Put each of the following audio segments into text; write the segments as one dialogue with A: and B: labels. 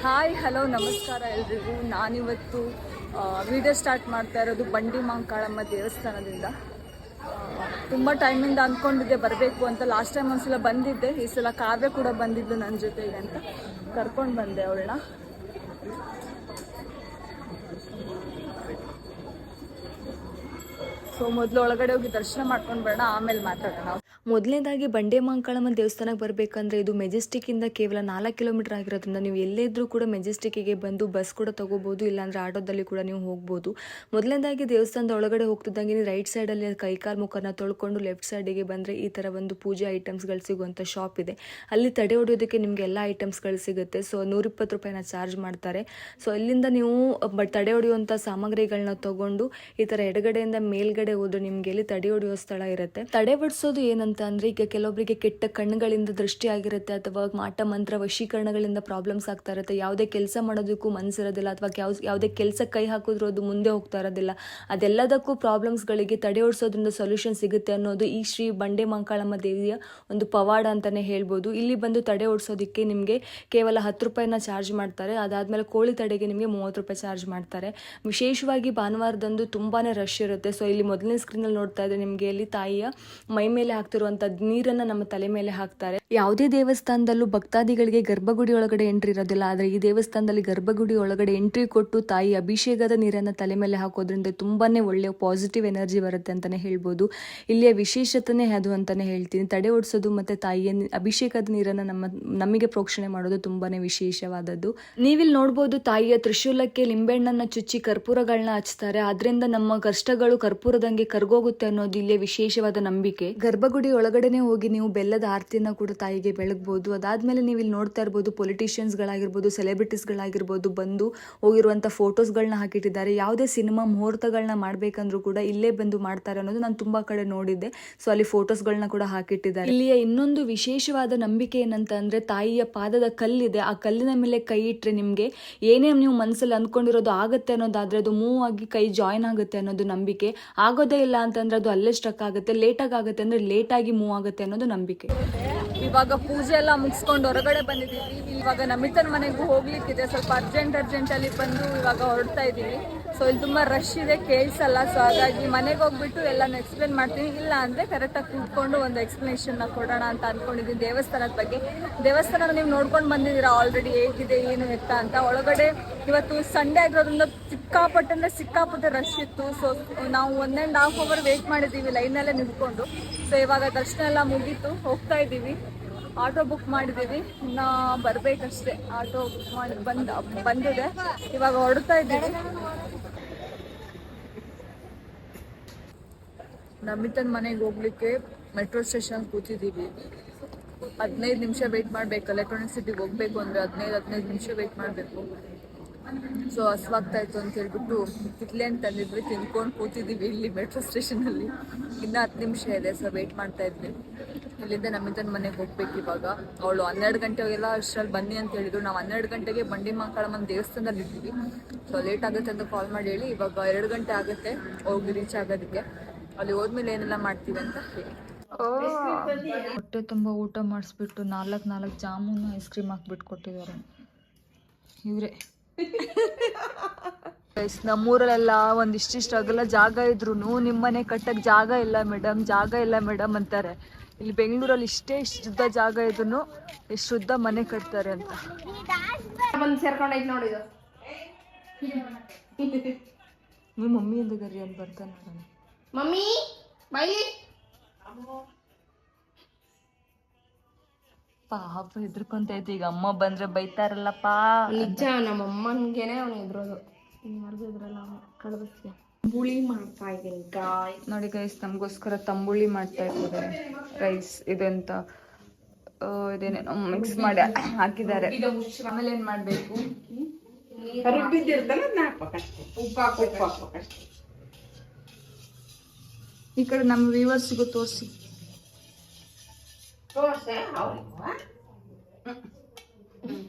A: Hi hello ನಮಸ್ಕಾರ ಎಲ್ರಿಗೂ. ನಾನಿವತ್ತು ವಿಡಿಯೋ ಸ್ಟಾರ್ಟ್ ಮಾಡ್ತಾ ಇರೋದು ಬಂಡಿ ಮಾಂಕಾಳಮ್ಮ ದೇವಸ್ಥಾನದಿಂದ. ತುಂಬ ಟೈಮಿಂದ ಅಂದ್ಕೊಂಡಿದ್ದೆ ಬರಬೇಕು ಅಂತ. ಲಾಸ್ಟ್ ಟೈಮ್ ಒಂದ್ಸಲ ಬಂದಿದ್ದೆ, ಈ ಸಲ ಕಾವ್ಯ ಕೂಡ ಬಂದಿದ್ದು ನನ್ನ ಜೊತೆಗೆ ಅಂತ ಕರ್ಕೊಂಡು ಬಂದೆ ಅವಳನ್ನ. ಸೊ ಮೊದಲು ಒಳಗಡೆ ಹೋಗಿ ದರ್ಶನ ಮಾಡ್ಕೊಂಡು ಬರೋಣ, ಆಮೇಲೆ ಮಾತಾಡೋಣ.
B: ಮೊದಲನೇದಾಗಿ ಬಂಡೆ ಮಾಂಕಾಳಮ್ಮ ದೇವಸ್ಥಾನಕ್ಕೆ ಬರಬೇಕಂದ್ರೆ ಇದು ಮೆಜೆಸ್ಟಿಕ್ಕಿಂದ ಕೇವಲ 4 ಕಿಲೋಮೀಟರ್ ಆಗಿರೋದ್ರಿಂದ ನೀವು ಎಲ್ಲೇ ಇದ್ರೂ ಕೂಡ ಮೆಜೆಸ್ಟಿಕ್ಕಿಗೆ ಬಂದು ಬಸ್ ಕೂಡ ತೊಗೋಬೋದು, ಇಲ್ಲಾಂದರೆ ಆಟೋದಲ್ಲಿ ಕೂಡ ನೀವು ಹೋಗ್ಬೋದು. ಮೊದಲನೇದಾಗಿ ದೇವಸ್ಥಾನದ ಒಳಗಡೆ ಹೋಗ್ತಿದ್ದಂಗೆ ರೈಟ್ ಸೈಡಲ್ಲಿ ಕೈಕಾಲು ಮುಖನ ತೊಳ್ಕೊಂಡು ಲೆಫ್ಟ್ ಸೈಡಿಗೆ ಬಂದರೆ ಈ ಥರ ಒಂದು ಪೂಜೆ ಐಟಮ್ಸ್ಗಳು ಸಿಗುವಂಥ ಶಾಪ್ ಇದೆ. ಅಲ್ಲಿ ತಡೆ ಹೊಡೆಯೋದಕ್ಕೆ ನಿಮಗೆ ಎಲ್ಲ ಐಟಮ್ಸ್ಗಳು ಸಿಗುತ್ತೆ. ಸೊ 120 ರೂಪಾಯಿನ ಚಾರ್ಜ್ ಮಾಡ್ತಾರೆ. ಸೊ ಅಲ್ಲಿಂದ ನೀವು ತಡೆ ಹೊಡೆಯುವಂಥ ಸಾಮಗ್ರಿಗಳನ್ನ ತೊಗೊಂಡು ಈ ಥರ ಎಡಗಡೆಯಿಂದ ಮೇಲ್ಗಡೆ ಹೋದ್ರೆ ನಿಮಗೆ ಇಲ್ಲಿ ತಡೆ ಹೊಡೆಯೋ ಸ್ಥಳ ಇರುತ್ತೆ. ತಡೆ ಹೊಡಿಸೋದು ಏನಂತ ಅಂದ್ರೆ ಈಗ ಕೆಲವೊಬ್ಬರಿಗೆ ಕೆಟ್ಟ ಕಣ್ಣುಗಳಿಂದ ದೃಷ್ಟಿ ಆಗಿರುತ್ತೆ, ಅಥವಾ ಮಾಟ ಮಂತ್ರ ವಶೀಕರಣಗಳಿಂದ ಪ್ರಾಬ್ಲಮ್ಸ್ ಆಗ್ತಾ ಇರುತ್ತೆ, ಯಾವುದೇ ಕೆಲಸ ಮಾಡೋದಕ್ಕೂ ಮನಸ್ಸಿರೋದಿಲ್ಲ, ಅಥವಾ ಯಾವುದೇ ಕೆಲಸ ಕೈ ಹಾಕಿದ್ರು ಅದು ಮುಂದೆ ಹೋಗ್ತಾ ಇರೋದಿಲ್ಲ. ಅದೆಲ್ಲದಕ್ಕೂ ಪ್ರಾಬ್ಲಮ್ಸ್ಗಳಿಗೆ ತಡೆ ಓಡಿಸೋದ್ರಿಂದ ಸೊಲ್ಯೂಷನ್ ಸಿಗುತ್ತೆ ಅನ್ನೋದು ಈ ಶ್ರೀ ಬಂಡೆ ಮಾಂಕಾಳಮ್ಮ ದೇವಿಯ ಒಂದು ಪವಾಡ ಅಂತಾನೆ ಹೇಳ್ಬೋದು. ಇಲ್ಲಿ ಬಂದು ತಡೆ ಓಡಿಸೋದಕ್ಕೆ ನಿಮಗೆ ಕೇವಲ 10 ರೂಪಾಯಿನ ಚಾರ್ಜ್ ಮಾಡ್ತಾರೆ. ಅದಾದ್ಮೇಲೆ ಕೋಳಿ ತಡೆಗೆ ನಿಮಗೆ 30 ರೂಪಾಯಿ ಚಾರ್ಜ್ ಮಾಡ್ತಾರೆ. ವಿಶೇಷವಾಗಿ ಭಾನುವಾರದಂದು ತುಂಬಾನೇ ರಶ್ ಇರುತ್ತೆ. ಸೊ ಇಲ್ಲಿ ಮೊದಲನೇ ಸ್ಕ್ರೀನಲ್ಲಿ ನೋಡ್ತಾ ಇದ್ರೆ ನಿಮಗೆ ಇಲ್ಲಿ ತಾಯಿಯ ಮೈ ಮೇಲೆ ಹಾಕ್ತಿರುವಂತ ನೀರನ್ನ ನಮ್ಮ ತಲೆ ಮೇಲೆ ಹಾಕ್ತಾರೆ. ಯಾವುದೇ ದೇವಸ್ಥಾನದಲ್ಲೂ ಭಕ್ತಾದಿಗಳಿಗೆ ಗರ್ಭಗುಡಿ ಒಳಗಡೆ ಎಂಟ್ರಿ ಇರೋದಿಲ್ಲ, ಆದ್ರೆ ಈ ದೇವಸ್ಥಾನದಲ್ಲಿ ಗರ್ಭಗುಡಿ ಒಳಗಡೆ ಎಂಟ್ರಿ ಕೊಟ್ಟು ತಾಯಿ ಅಭಿಷೇಕದ ನೀರನ್ನ ತಲೆ ಮೇಲೆ ಹಾಕೋದ್ರಿಂದ ತುಂಬಾನೇ ಒಳ್ಳೆಯ ಪಾಸಿಟಿವ್ ಎನರ್ಜಿ ಬರುತ್ತೆ ಅಂತಾನೆ ಹೇಳ್ಬೋದು. ಇಲ್ಲಿಯ ವಿಶೇಷತೆನೇ ಅದು ಅಂತಾನೆ ಹೇಳ್ತೀನಿ. ತಡೆ ಓಡಿಸೋದು ಮತ್ತೆ ತಾಯಿಯ ಅಭಿಷೇಕದ ನೀರನ್ನ ನಮಗೆ ಪ್ರೋಕ್ಷಣೆ ಮಾಡೋದು ತುಂಬಾನೇ ವಿಶೇಷವಾದದ್ದು. ನೀವಿಲ್ಲಿ ನೋಡ್ಬೋದು ತಾಯಿಯ ತ್ರಿಶೂಲಕ್ಕೆ ಲಿಂಬೆಹಣ್ಣನ್ನ ಚುಚ್ಚಿ ಕರ್ಪೂರಗಳನ್ನ ಹಚ್ತಾರೆ. ಅದರಿಂದ ನಮ್ಮ ಕಷ್ಟಗಳು ಕರ್ಪೂರದಂಗೆ ಕರ್ಗೋಗುತ್ತೆ ಅನ್ನೋದು ಇಲ್ಲಿಯ ವಿಶೇಷವಾದ ನಂಬಿಕೆ. ಗರ್ಭಗುಡಿ ಒಳಗಡೆನೆ ಹೋಗಿ ನೀವು ಬೆಲ್ಲದ ಆರತಿನ ಕೂಡ ತಾಯಿಗೆ ಬೆಳಗ್ಬೋದು. ಅದಾದ್ಮೇಲೆ ನೀವು ಇಲ್ಲಿ ನೋಡ್ತಾ ಇರ್ಬೋದು ಪೊಲಿಟಿಷಿಯನ್ಸ್ಗಳಾಗಿರ್ಬೋದು, ಸೆಲೆಬ್ರಿಟೀಸ್ಗಳಾಗಿರ್ಬೋದು ಬಂದು ಹೋಗಿರುವಂಥ ಫೋಟೋಸ್ಗಳನ್ನ ಹಾಕಿಟ್ಟಿದ್ದಾರೆ. ಯಾವುದೇ ಸಿನಿಮಾ ಮುಹೂರ್ತಗಳನ್ನ ಮಾಡ್ಬೇಕಂದ್ರೂ ಕೂಡ ಇಲ್ಲೇ ಬಂದು ಮಾಡ್ತಾರೆ ಅನ್ನೋದು ನಾನು ತುಂಬಾ ಕಡೆ ನೋಡಿದ್ದೆ. ಸೊ ಅಲ್ಲಿ ಫೋಟೋಸ್ಗಳನ್ನ ಕೂಡ ಹಾಕಿಟ್ಟಿದ್ದಾರೆ. ಇಲ್ಲಿಯ ಇನ್ನೊಂದು ವಿಶೇಷವಾದ ನಂಬಿಕೆ ಏನಂತ ಅಂದ್ರೆ ತಾಯಿಯ ಪಾದದ ಕಲ್ಲಿದೆ, ಆ ಕಲ್ಲಿನ ಮೇಲೆ ಕೈ ಇಟ್ರೆ ನಿಮ್ಗೆ ಏನೇ ನೀವು ಮನಸ್ಸಲ್ಲಿ ಅಂದ್ಕೊಂಡಿರೋದು ಆಗುತ್ತೆ ಅನ್ನೋದಾದ್ರೆ ಅದು ಮೂವ್ ಆಗಿ ಕೈ ಜಾಯಿನ್ ಆಗುತ್ತೆ ಅನ್ನೋದು ನಂಬಿಕೆ. ಆಗೋದೇ ಇಲ್ಲ ಅಂತಂದ್ರೆ ಅದು ಅಲ್ಲೇ ಸ್ಟ್ರಕ್ ಆಗುತ್ತೆ, ಲೇಟಾಗಿ ಆಗುತ್ತೆ ಅಂದ್ರೆ ಲೇಟ್ ಆಗಿ ಮೂವ್ ಆಗುತ್ತೆ ಅನ್ನೋದು ನಂಬಿಕೆ.
A: ಇವಾಗ ಪೂಜೆ ಎಲ್ಲ ಮುಗಿಸ್ಕೊಂಡು ಹೊರಗಡೆ ಬಂದಿದ್ದೀವಿ. ಇವಾಗ ನಮಿತನ ಮನೆಗೂ ಹೋಗ್ಲಿಕ್ಕಿದೆ, ಸ್ವಲ್ಪ ಅರ್ಜೆಂಟಲ್ಲಿ ಬಂದು ಇವಾಗ ಹೊರಡ್ತಾ ಇದ್ದೀವಿ. ಸೊ ಇಲ್ಲಿ ತುಂಬ ರಶ್ ಇದೆ, ಕೇಳಿಸಲ್ಲ. ಸೊ ಹಾಗಾಗಿ ಮನೆಗೆ ಹೋಗ್ಬಿಟ್ಟು ಎಲ್ಲಾನು ಎಕ್ಸ್ಪ್ಲೇನ್ ಮಾಡ್ತೀನಿ. ಇಲ್ಲ ಅಂದರೆ ಕರೆಕ್ಟಾಗಿ ಕೂತ್ಕೊಂಡು ಒಂದು ಎಕ್ಸ್ಪ್ಲನೇಷನ್ನ ಕೊಡೋಣ ಅಂತ ಅಂದ್ಕೊಂಡಿದ್ದೀನಿ ದೇವಸ್ಥಾನದ ಬಗ್ಗೆ. ದೇವಸ್ಥಾನ ನೀವು ನೋಡ್ಕೊಂಡು ಬಂದಿದ್ದೀರಾ ಆಲ್ರೆಡಿ, ಹೇಗಿದೆ ಏನು ಎತ್ತ ಅಂತ. ಒಳಗಡೆ ಇವತ್ತು ಸಂಡೇ ಆಗಿರೋದ್ರಿಂದ ಸಿಕ್ಕಾಪಟ್ಟೆ ರಶ್ ಇತ್ತು. ಸೊ ನಾವು 1.5 hour ವೇಟ್ ಮಾಡಿದ್ದೀವಿ ಲೈನಲ್ಲೇ ನಿಂತ್ಕೊಂಡು. ಸೊ ಇವಾಗ ದರ್ಶನ ಎಲ್ಲ ಮುಗೀತು, ಹೋಗ್ತಾ ಇದ್ದೀವಿ. ಆಟೋ ಬುಕ್ ಮಾಡಿದ್ದೀವಿ, ಇನ್ನು ಬರಬೇಕಷ್ಟೇ. ಆಟೋ ಬುಕ್ ಮಾಡಿ ಬಂದಿದೆ, ಇವಾಗ ಹೊರಡ್ತಾ ಇದ್ದೀವಿ. ನಮಿತನ ಮನೆಗೆ ಹೋಗ್ಲಿಕ್ಕೆ ಮೆಟ್ರೋ ಸ್ಟೇಷನ್ ಕೂತಿದ್ದೀವಿ. 15 ನಿಮಿಷ ವೆಯ್ಟ್ ಮಾಡಬೇಕು. ಎಲೆಕ್ಟ್ರಾನಿಕ್ ಸಿಟಿಗೆ ಹೋಗ್ಬೇಕು ಅಂದರೆ 15 ನಿಮಿಷ ವೆಯ್ಟ್ ಮಾಡಬೇಕು. ಸೊ ಹಸ್ವಾಗ್ತಾ ಇತ್ತು ಅಂತ ಹೇಳ್ಬಿಟ್ಟು ಕಿತ್ಲೆ ಅಂತ ತಂದಿದ್ವಿ, ತಿನ್ಕೊಂಡು ಕೂತಿದ್ದೀವಿ ಇಲ್ಲಿ ಮೆಟ್ರೋ ಸ್ಟೇಷನಲ್ಲಿ. ಇನ್ನೂ 10 ನಿಮಿಷ ಇದೆ, ಸೊ ವೆಯ್ಟ್ ಮಾಡ್ತಾ ಇದ್ವಿ. ಇಲ್ಲಿಂದ ನಮಿತನ ಮನೆಗೆ ಹೋಗ್ಬೇಕು ಇವಾಗ. ಅವಳು 12 ಗಂಟೆಗೆಲ್ಲ ಅಷ್ಟರಲ್ಲಿ ಬನ್ನಿ ಅಂತ ಹೇಳಿದ್ರು. ನಾವು 12 ಗಂಟೆಗೆ ಬಂಡಿ ಮಾಂಕಾಳಮ್ಮನ ದೇವಸ್ಥಾನದಲ್ಲಿ ಇದ್ದೀವಿ. ಸೊ ಲೇಟ್ ಆಗುತ್ತೆ ಅಂತ ಕಾಲ್ ಮಾಡಿ ಹೇಳಿ ಇವಾಗ 2 ಗಂಟೆ ಆಗುತ್ತೆ ಹೋಗಿ ರೀಚ್ ಆಗೋದಕ್ಕೆ. ಅಲ್ಲಿ ಹೋದ್ಮೇಲೆ ಏನೆಲ್ಲ ಮಾಡ್ತೀವಿ ಅಂತ ಹೇಳಿ.
B: ಹೊಟ್ಟೆ ತುಂಬ ಊಟ ಮಾಡಿಸ್ಬಿಟ್ಟು 4 ಜಾಮೂನು ಐಸ್ ಕ್ರೀಮ್ ಹಾಕ್ಬಿಟ್ಟು ಕೊಟ್ಟಿದ್ದಾರೆ ಇವರೇ.
A: ನಮ್ಮೂರಲ್ಲೆಲ್ಲ ಒಂದಿಷ್ಟಿಷ್ಟು ಅಗಲ ಜಾಗ ಇದ್ರು ನಿಮ್ಮನೆ ಕಟ್ಟಕ್ಕೆ ಜಾಗ ಇಲ್ಲ ಮೇಡಮ್ ಅಂತಾರೆ. ಇಲ್ಲಿ ಬೆಂಗಳೂರಲ್ಲಿ ಇಷ್ಟು ಉದ್ದ ಜಾಗ ಇದ್ರು ಎಷ್ಟು ಉದ್ದ ಮನೆ ಕಟ್ತಾರೆ ಅಂತ. ನೀವು ಮಮ್ಮಿ ಎಂದು ಗರಿ ಅಂತ ಬರ್ತಾನೆ ಮಮ್ಮಿ ಬಾಯಿ. ಪಾಪ ಹೆದರ್ಕೊಂತ ಐತಿ, ಈಗ ಅಮ್ಮ ಬಂದ್ರೆ ಬೈತಾರಲ್ಲಪ್ಪ.
C: ನಿಜ, ನಮ್ಮ ಅಮ್ಮನ್ಗೆನೆ ಅವನು ಎದುರೋದು. ಇದ್ರಲ್ಲ ಕಡಬಸ್ಗೆ ತಂಬುಳಿ ಮಾಡ್ತಾ ಇದ್ದೀನಿ ಗಾಯ್.
A: ನೋಡಿ ಗೈಸ್, ನಮಗೋಸ್ಕರ ತಂಬುಳಿ ಮಾಡ್ತಾ ಇದ್ದಾರೆ. ರೈಸ್ ಇದೆಂತ ಇದೇನೇನೋ ಮಿಕ್ಸ್ ಮಾಡಿ ಹಾಕಿದ್ದಾರೆ. ಆಮೇಲೆ ಏನ್ ಮಾಡ್ಬೇಕು? ಈ ಕಡೆ ನಮ್ಮ ವ್ಯೂವರ್ಸ್ಗೂ ತೋರಿಸಿ.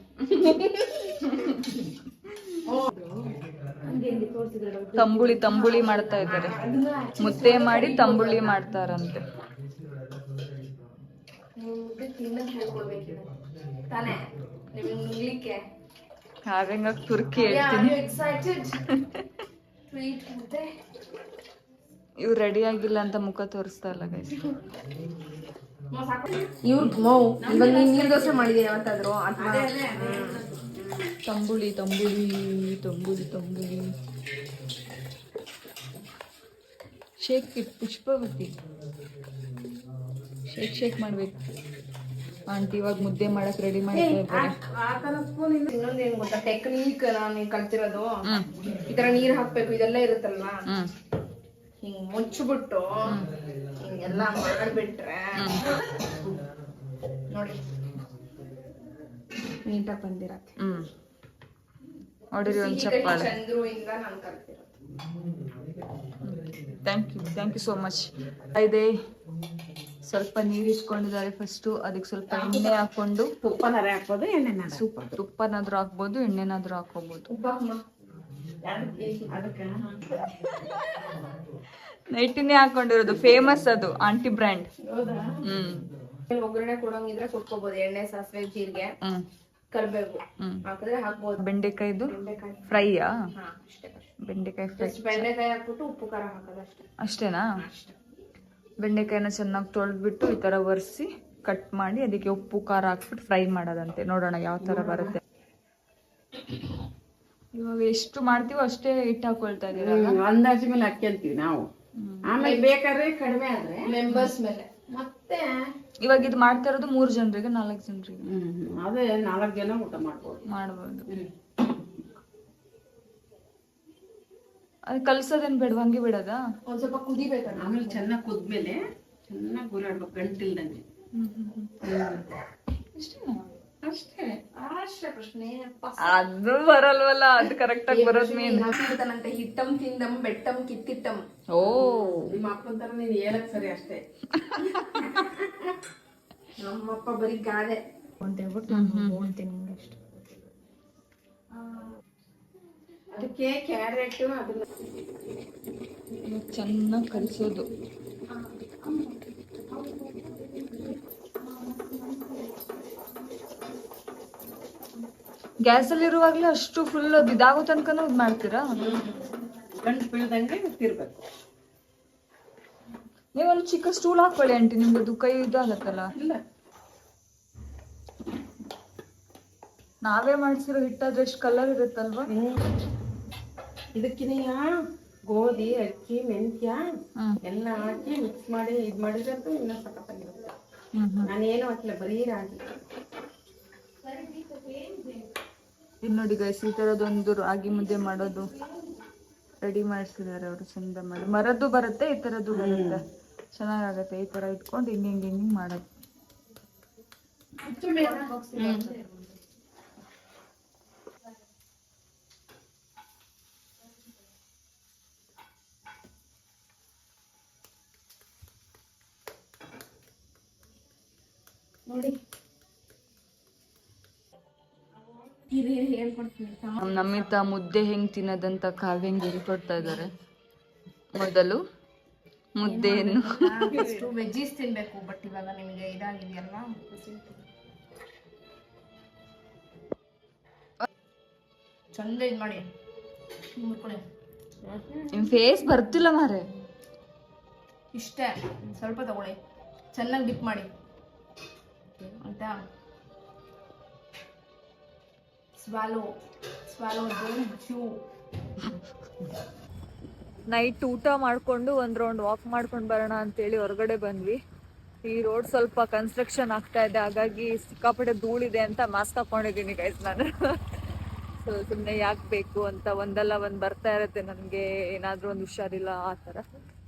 A: ತಂಬುಳಿ ಮಾಡ್ತಾ ಇದ್ದಾರೆ. ಮುದ್ದೆ ಮಾಡಿ ತಂಬುಳಿ ಮಾಡ್ತಾರಂತೆ. ಕಾವ್ಯಂಗ ತುರ್ಕಿ ಹೇಳ್ತೀನಿ. ಇವ್ ರೆಡಿ ಆಗಿಲ್ಲ ಅಂತ ಮುಖ ತೋರಿಸ್ತಾ ಇಲ್ಲ ಗೈಸ್.
C: ಇವಾಗ ನೀರ್ ದೋಸೆ ಮಾಡಿದೀನಿ ಯಾವತ್ತಾದ್ರು?
A: ತಂಬುಳಿ ತಂಬುಳಿ ತಂಬುಳಿ ತಂಬುಳಿ shake it Pushpavati shake shake ಮಾಡ್ಬೇಕು. ಆಂಟಿ ಇವಾಗ ಮುದ್ದೆ ಮಾಡಕ್ ರೆಡಿ ಮಾಡ್ತಾ ಇದ್ದಾರೆ.
C: ಇನ್ನೊಂದೇನ್ ಗೊತ್ತಾ ಟೆಕ್ನಿಕ್ ನಾನು ಕಲ್ತಿರೋದು? ಈ ತರ ನೀರ್ ಹಾಕ್ಬೇಕು, ಇದೆಲ್ಲ ಇರುತ್ತಲ್ವಾ, ಹಿಂಗ್ ಮುಚ್ಚಿಬಿಟ್ಟು ಹಿಂಗೆಲ್ಲ ಮಾಡ್ಬಿಟ್ರೆ ನೋಡಿ ನೀಟಾಗಿ ಬಂದಿರತ್ತೆ.
A: ನೋಡಿರಿ ಒಂದ್ ಚಪ್ಪಾಳೆ.
C: ಚಂದ್ರು ಇಂದ ನಾನು ಕಲ್ತಿರೋದು.
A: Thank you so much. ಇದೆ ಸ್ವಲ್ಪ ನೀರು ಇಟ್ಕೊಂಡಿದ್ದಾರೆ. ಫಸ್ಟು ಅದಕ್ಕೆ ಸ್ವಲ್ಪ ಎಣ್ಣೆ ಹಾಕೊಂಡು
C: ತುಪ್ಪನಾರೆ ಹಾಕ್ಬೋದು,
A: ತುಪ್ಪನಾದ್ರೂ ಹಾಕ್ಬೋದು, ಎಣ್ಣೆನಾದ್ರೂ ಹಾಕೋಬಹುದು. ನೈಟಿನೇ ಹಾಕೊಂಡಿರೋದು, ಫೇಮಸ್ ಅದು ಆಂಟಿ ಬ್ರ್ಯಾಂಡ್.
C: ಒಗ್ಗರಣೆ ಕೊಡಂಗಿದ್ರೆ ಕೊಟ್ಕೋಬಹುದು. ಎಣ್ಣೆ, ಸಾಸಿವೆ, ಜೀರಿಗೆ, ಕರಿಬೇವು ಹಾಕಿದ್ರೆ ಹಾಕ್ಬೋದು.
A: ಬೆಂಡೆಕಾಯ್ದು ಫ್ರೈಯಾ? ಬೆಂಡೆಕಾಯಿ ಫ್ರೈ.
C: ಬೆಂಡೆಕಾಯಿ ಹಾಕ್ಬಿಟ್ಟು ಉಪ್ಪು ಖಾರ ಹಾಕೋದು ಅಷ್ಟೇ.
A: ಅಷ್ಟೇನಾ? ಬೆಂಡೆಕಾಯಿನ ಚೆನ್ನಾಗಿ ತೊಳೆದ್ಬಿಟ್ಟು ಈ ತರ ಒರೆಸಿ ಕಟ್ ಮಾಡಿ ಅದಕ್ಕೆ ಉಪ್ಪು ಖಾರ ಹಾಕ್ಬಿಟ್ಟು ಫ್ರೈ ಮಾಡೋದಂತೆ. ನೋಡೋಣ ಯಾವ ತರ ಬರುತ್ತೆ. ಇವಾಗ ಎಷ್ಟು ಮಾಡ್ತೀವೋ ಅಷ್ಟೇ ಹಿಟ್ಟು ಹಾಕೊಳ್ತಾ ಇದೀರ?
D: ಅಂದಾಜು ಮೇಲೆ ಹಾಕ್ಯಂತೀವಿ ನಾವು. ಆಮೇಲೆ ಬೇಕಾದ್ರೆ ಕಡಿಮೆ ಆದ್ರೆ
C: ಮೆಂಬರ್ಸ್ ಮೇಲೆ. ಮತ್ತೆ
A: ಇವಾಗ ಇದು ಮಾಡ್ತಾ ಇರೋದು 3 ಜನರಿಗೆ 4 ಜನರಿಗೆ?
D: ಅದೇ 4 ಜನ ಊಟ ಮಾಡ್ಬೋದು.
A: ಅದು ಕಲ್ಸೋದೇನ್ ಬೇಡ, ಹಂಗೆ ಬಿಡೋದಾ?
C: ಒಂದ್ ಸ್ವಲ್ಪ ಕುದಿಬೇಕಲ್ಲ.
D: ಆಮೇಲೆ ಚೆನ್ನಾಗಿ ಕುದ್ಮೇಲೆ ಚೆನ್ನಾಗಿ ಗುರಾಡ್ಬೇಕು ಗಂಟಿಲ್ದಂಗೆ. ಅಷ್ಟೇ
C: ಅಷ್ಟೇ ಪ್ರಶ್ನೆ.
A: ಅದು ಬರಲ್ವಲ್ಲ, ಅದು ಕರೆಕ್ಟ್ ಆಗಿ ಬರೋದ್ ಮೇನ್.
C: ಹೇಳ್ತಾನಂತೆ ಹಿಟ್ಟಂ ತಿಂದಂ ಬೆಟ್ಟಂ ಕಿತ್ತಿಟ್ಟಂ.
A: ಓ
D: ನಿಮ್ಮ ಅಪ್ಪನ ತರ ನೀನ್ ಹೇಳಕ್ ಸರಿ ಅಷ್ಟೇ.
C: ನಮ್ಮಪ್ಪ ಬರೀ ಗಾದೆ ಅಂತ ಹೇಳ್ಬಿಟ್ಟು ನಾನು ಹೇಳ್ತೀನಿ ಅಷ್ಟೇ. ಅದಕ್ಕೆ ಕ್ಯಾರೆಟ್ ಅದನ್ನ
A: ಚೆನ್ನಾಗಿ ಕಲಿಸೋದು. ಗ್ಯಾಸಲ್ಲಿ ಇರುವಾಗ್ಲೇ ಅಷ್ಟು ಫುಲ್ ಅದು ಇದಾಗೋ ತನಕನೂ ಇದು ಮಾಡ್ತೀರಾ?
D: ಗಂಟು ಬೀಳ್ದಂಗೆ ತಿರ್ಬೇಕು.
A: ನೀವೊಂದು ಚಿಕ್ಕ ಸ್ಟೂಲ್ ಹಾಕೊಳ್ಳಿ ಆಂಟಿ, ನಿಮ್ದು ಕೈ ಇದಾಗತ್ತಲ್ಲ.
D: ಇಲ್ಲ
A: ನಾವೇ ಮಾಡ್ಸಿರೋ ಹಿಟ್ಟಾದ್ರೆ ಎಷ್ಟು ಕಲರ್ ಇರುತ್ತಲ್ವಾ?
D: ಇದಕ್ಕಿನೆಯ ಗೋಧಿ, ಅಕ್ಕಿ, ಮೆಂತ್ಯ ಎಲ್ಲ ಹಾಕಿ ಮಿಕ್ಸ್ ಮಾಡಿ ಇದ್ ಮಾಡಿದ್ರಂತೂ ಇನ್ನೂ ಸಖತ್ತಾಗಿರುತ್ತೆ. ನಾನೇನು ಹಾಕಿಲ್ಲ, ಬರೀ ರಾಗಿ.
A: ಇಲ್ಲಿ ನೋಡಿ ಗೈಸ್, ಈ ತರದೊಂದು ರಾಗಿ ಮುದ್ದೆ ಮಾಡೋದು ರೆಡಿ ಮಾಡಿಸಿದ್ದಾರೆ ಅವರು. ಚಂದ ಮಾಡಿ ಮರದ್ದು ಬರುತ್ತೆ, ಈ ತರದ್ದು ಬರುತ್ತೆ, ಚೆನ್ನಾಗಾಗತ್ತೆ. ಈ ತರ ಇಟ್ಕೊಂಡು ಹಿಂಗೆ ಮಾಡೋದು.
C: ನೋಡಿ ಹೇಳ್ಕೊಡ್ತೀನಿ.
A: ನಮ್ಮಿತ ಮುದ್ದೆ ಹೆಂಗ್ ತಿನ್ನೋದಂತ ಕಾವ್ಯಂಗ್ ಹೇಳ್ಕೊಡ್ತಾ ಇದ್ದಾರೆ. ಮೊದಲು ಮುದ್ದೆಯನ್ನು
C: ವೆಜ್ಜೀಸ್ ತಿನ್ಬೇಕು, ಬಟ್ ಇವಾಗ ನಿಮಗೆ ಇದಾಗಿದೆಯಲ್ಲ, ಚಂದ ಇದು ಮಾಡಿ ಮುರ್ಕೊಳ್ಳಿ.
A: ನಿಮ್ ಫೇಸ್ ಬರ್ತಿಲ್ಲ ಮಾರೆ.
C: ಇಷ್ಟೇ, ಸ್ವಲ್ಪ ತಗೊಳ್ಳಿ, ಚೆನ್ನಾಗಿ ಡಿಪ್ ಮಾಡಿ ಆಯ್ತಾ. ಸ್ವಾಲೋ
A: ನೈಟ್ ಊಟ ಮಾಡ್ಕೊಂಡು ಒಂದ್ ರೌಂಡ್ ವಾಕ್ ಮಾಡ್ಕೊಂಡು ಬರೋಣ ಅಂತೇಳಿ ಹೊರಗಡೆ ಬಂದ್ವಿ. ಈ ರೋಡ್ ಸ್ವಲ್ಪ ಕನ್ಸ್ಟ್ರಕ್ಷನ್ ಆಗ್ತಾ ಇದೆ, ಹಾಗಾಗಿ ಸಿಕ್ಕಾಪಟ್ಟೆ ಧೂಳಿದೆ ಅಂತ ಮಾಸ್ಕ್ ಹಾಕೊಂಡಿದ್ದೀನಿ ಗೈಸ್ ನಾನು. ಸೊ ಸುಮ್ಮನೆ ಯಾಕೆ ಬೇಕು ಅಂತ ಒಂದಲ್ಲ ಒಂದ್ ಬರ್ತಾ ಇರತ್ತೆ ನನ್ಗೆ, ಏನಾದ್ರೂ ಒಂದು ಹುಷಾರಿಲ್ಲ ಆ ತರ.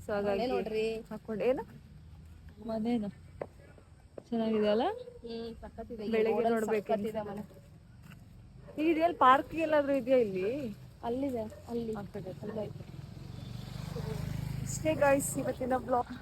A: ಸೊ ಹಾಗಾಗಿ ಹಾಕೊಂಡು. ಏನು ಮನೇನು ಚೆನ್ನಾಗಿದೆ ಅಲ್ಲ, ಬೆಳಗ್ಗೆ ನೋಡ್ಬೇಕು. ಇದೆಲ್ಲ ಪಾರ್ಕ್ ಎಲ್ಲಾದ್ರೂ ಇದೆಯಾ ಇಲ್ಲಿ?
C: ಅಲ್ಲಿದೆ, ಅಲ್ಲಿ
A: ಇಷ್ಟೇ ಗೈಸ್ ಇವತ್ತಿನ ಬ್ಲಾಗ್.